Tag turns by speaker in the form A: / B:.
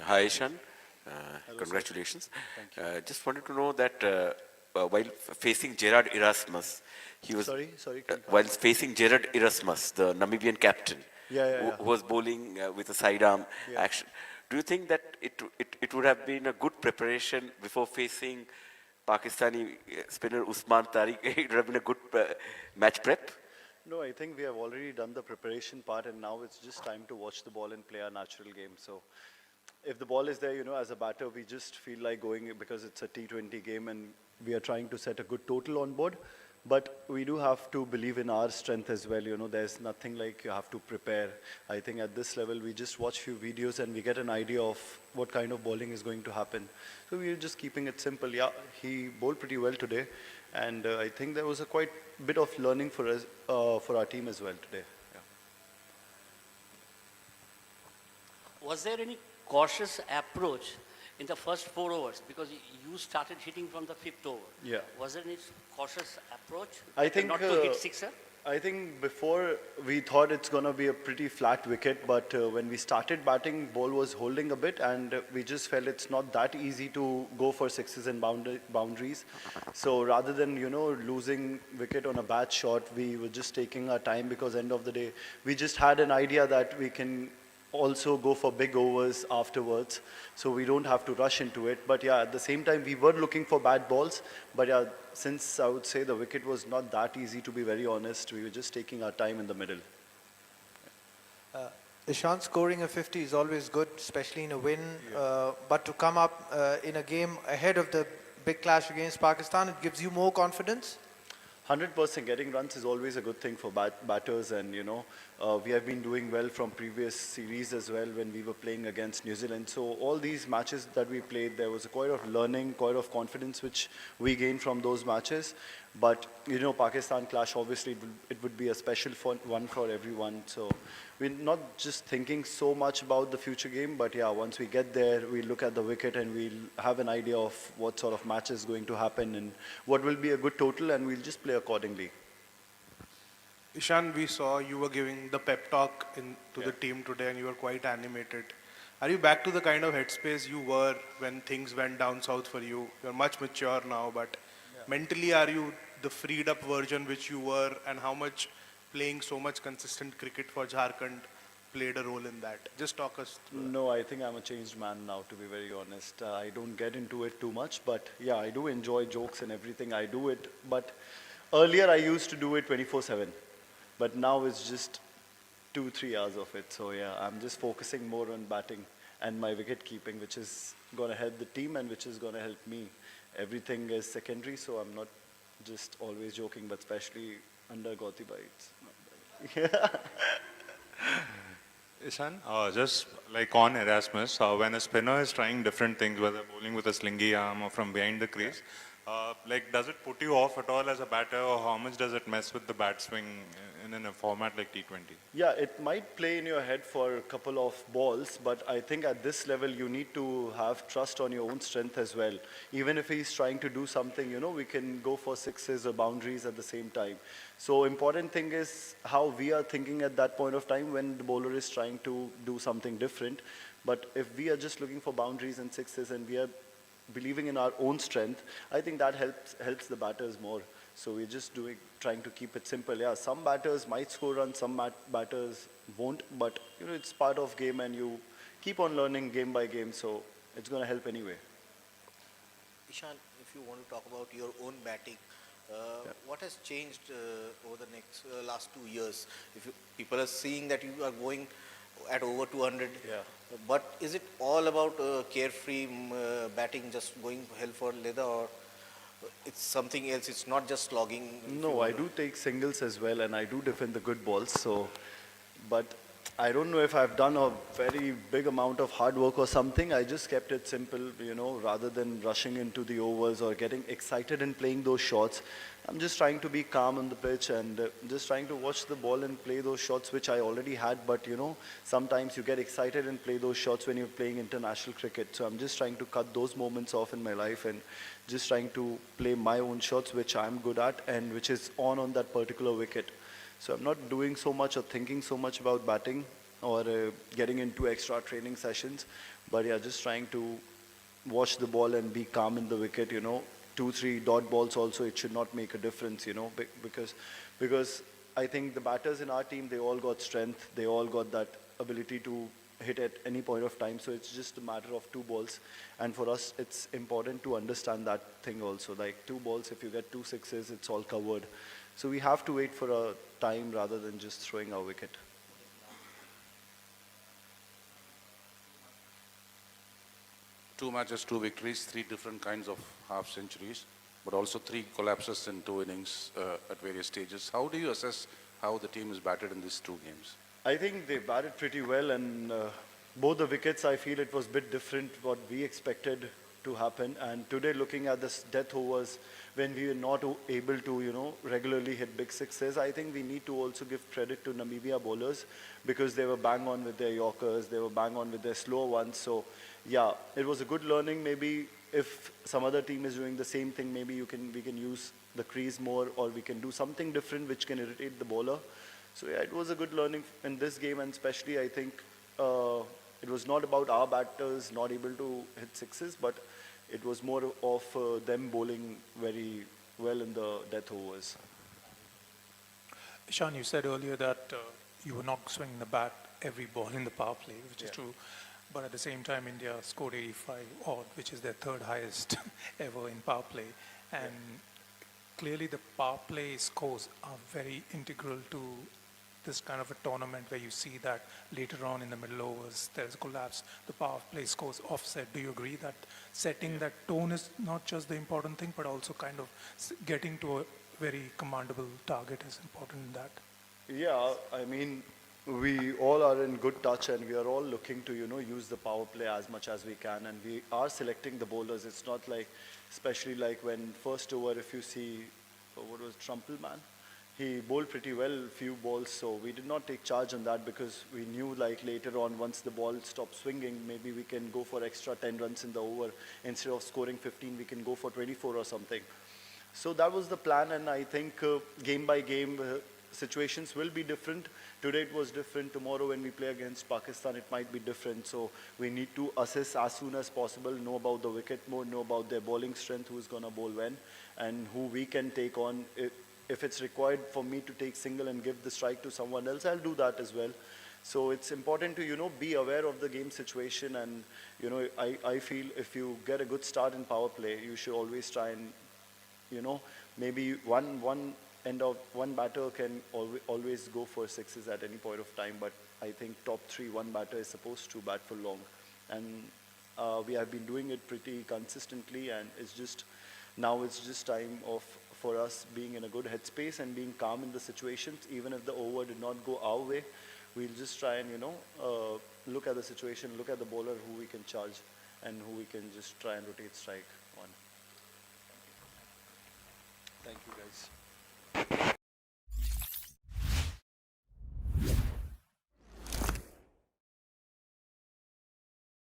A: Hi, Ishan.
B: Hello, sir.
A: Congratulations.
B: Thank you.
A: Just wanted to know that while facing Gerard Erasmus, he was
B: Sorry, can you come
A: while
B: again?
A: facing Gerard Erasmus, the Namibian captain,
B: Yeah, yeah, yeah.
A: who was bowling with a sidearm
B: Yeah.
A: action. Do you think that it would have been a good preparation before facing Pakistani spinner Usman Tariq? It would have been a good match prep.
B: No, I think we have already done the preparation part, and now it's just time to watch the ball and play our natural game. So, if the ball is there, as a batter, we just feel like going because it's a T20 game and we are trying to set a good total on board. But we do have to believe in our strength as well. There's nothing like you have to prepare. I think at this level, we just watch few videos and we get an idea of what kind of bowling is going to happen. So we're just keeping it simple. Yeah, he bowled pretty well today. And I think there was a quite bit of learning for us, for our team as well today. Yeah.
C: Was there any cautious approach in the first 4 overs? Because you started hitting from the fifth over.
B: Yeah.
C: Was there any cautious approach?
B: I think
C: Not to hit sixer?
B: I think before we thought it's going to be a pretty flat wicket, but when we started batting, ball was holding a bit, and we just felt it's not that easy to go for sixes and boundaries. So rather than losing wicket on a bad shot, we were just taking our time because end of the day, we just had an idea that we can also go for big overs afterwards, so we don't have to rush into it. But yeah, at the same time, we were looking for bad balls. But yeah, since I would say the wicket was not that easy, to be very honest, we were just taking our time in the middle.
D: Ishan, scoring a 50 is always good, especially in a win. But to come up in a game ahead of the big clash against Pakistan, it gives you more confidence?
B: 100% getting runs is always a good thing for batters, and we have been doing well from previous series as well when we were playing against New Zealand. So all these matches that we played, there was quite of learning, quite of confidence which we gained from those matches. But Pakistan clash, obviously it would be a special one for everyone. So we're not just thinking so much about the future game, but yeah, once we get there, we look at the wicket and we'll have an idea of what sort of match is going to happen and what will be a good total, and we'll just play accordingly.
E: Ishan, we saw you were giving the pep talk to the team today and you were quite animated. Are you back to the kind of headspace you were when things went down south for you? You're much mature now, but mentally are you the freed up version which you were, and how much playing so much consistent cricket for Jharkhand played a role in that? Just talk us through that.
B: No, I think I'm a changed man now, to be very honest. I don't get into it too much, but yeah, I do enjoy jokes and everything. I do it, but earlier I used to do it 24/7, but now it's just 2-3 hours of it. So yeah, I'm just focusing more on batting and my wicket keeping, which is going to help the team and which is going to help me. Everything is secondary, so I'm not just always joking, but especially under Gauti Bites.
F: Ishan, just like on Erasmus, when a spinner is trying different things, whether bowling with a slingy arm or from behind the crease, does it put you off at all as a batter, or how much does it mess with the bat swing in a format like T20?
B: Yeah, it might play in your head for a couple of balls, but I think at this level you need to have trust on your own strength as well. Even if he's trying to do something, we can go for sixes or boundaries at the same time. So important thing is how we are thinking at that point of time when the bowler is trying to do something different. But if we are just looking for boundaries and sixes and we are believing in our own strength, I think that helps the batters more. So we're just trying to keep it simple. Yeah, some batters might score runs, some batters won't, but it's part of game and you keep on learning game by game, so it's going to help anyway.
G: Ishan, if you want to talk about your own batting, what has changed over the last 2 years? People are seeing that you are going at over 200, but is it all about carefree batting, just going hell for leather, or it's something else? It's not just slogging?
B: No, I do take singles as well, and I do defend the good balls. So, but I don't know if I've done a very big amount of hard work or something. I just kept it simple, rather than rushing into the overs or getting excited and playing those shots. I'm just trying to be calm on the pitch and just trying to watch the ball and play those shots which I already had. But sometimes you get excited and play those shots when you're playing international cricket. So I'm just trying to cut those moments off in my life and just trying to play my own shots which I'm good at and which is on that particular wicket. So I'm not doing so much or thinking so much about batting. or getting into extra training sessions. But yeah, just trying to watch the ball and be calm in the wicket, 2-3 dot balls also, it should not make a difference, because I think the batters in our team, they all got strength, they all got that ability to hit at any point of time, so it's just a matter of 2 balls. And for us, it's important to understand that thing also, like 2 balls, if you get 2 sixes, it's all covered. So we have to wait for a time rather than just throwing our wicket.
H: 2 matches, 2 victories, 3 different kinds of half centuries, but also 3 collapses in 2 innings at various stages. How do you assess how the team is batted in these 2 games?
B: I think they batted pretty well, and both the wickets, I feel it was a bit different what we expected to happen. And today, looking at this death overs, when we were not able to, regularly hit big sixes, I think we need to also give credit to Namibia bowlers, because they were bang on with their Yorkers, they were bang on with their slower ones. So, yeah, it was a good learning. Maybe if some other team is doing the same thing, maybe we can use the crease more, or we can do something different which can irritate the bowler. So yeah, it was a good learning in this game, and especially I think it was not about our batters not able to hit sixes, but it was more of them bowling very well in the death overs.
I: Ishan, you said earlier that you were not swinging the bat every ball in the power play, which is true. But at the same time, India scored 85 odd, which is their 3rd highest ever in power play. And clearly the power play scores are very integral to this kind of a tournament, where you see that later on in the middle overs, there's a collapse, the power play scores offset. Do you agree that setting that tone is not just the important thing, but also kind of getting to a very commandable target is important in that?
B: Yeah, I mean, we all are in good touch, and we are all looking to, use the power play as much as we can, and we are selecting the bowlers. It's not like, especially like when first over, if you see, what was Trumpelman? He bowled pretty well, few balls, so we did not take charge on that, because we knew like later on, once the ball stopped swinging, maybe we can go for extra 10 runs in the over. Instead of scoring 15, we can go for 24 or something. So that was the plan, and I think game by game, situations will be different. Today it was different. Tomorrow when we play against Pakistan, it might be different. So we need to assess as soon as possible, know about the wicket more, know about their bowling strength, who's going to bowl when, and who we can take on. If it's required for me to take single and give the strike to someone else, I'll do that as well. So it's important to, be aware of the game situation, and, I feel if you get a good start in power play, you should always try and, maybe one batter can always go for sixes at any point of time, but I think top 3, one batter is supposed to bat for long. And we have been doing it pretty consistently, and now it's just time for us being in a good headspace and being calm in the situations. Even if the over did not go our way, we'll just try and, look at the situation, look at the bowler who we can charge, and who we can just try and rotate strike on. Thank you, guys.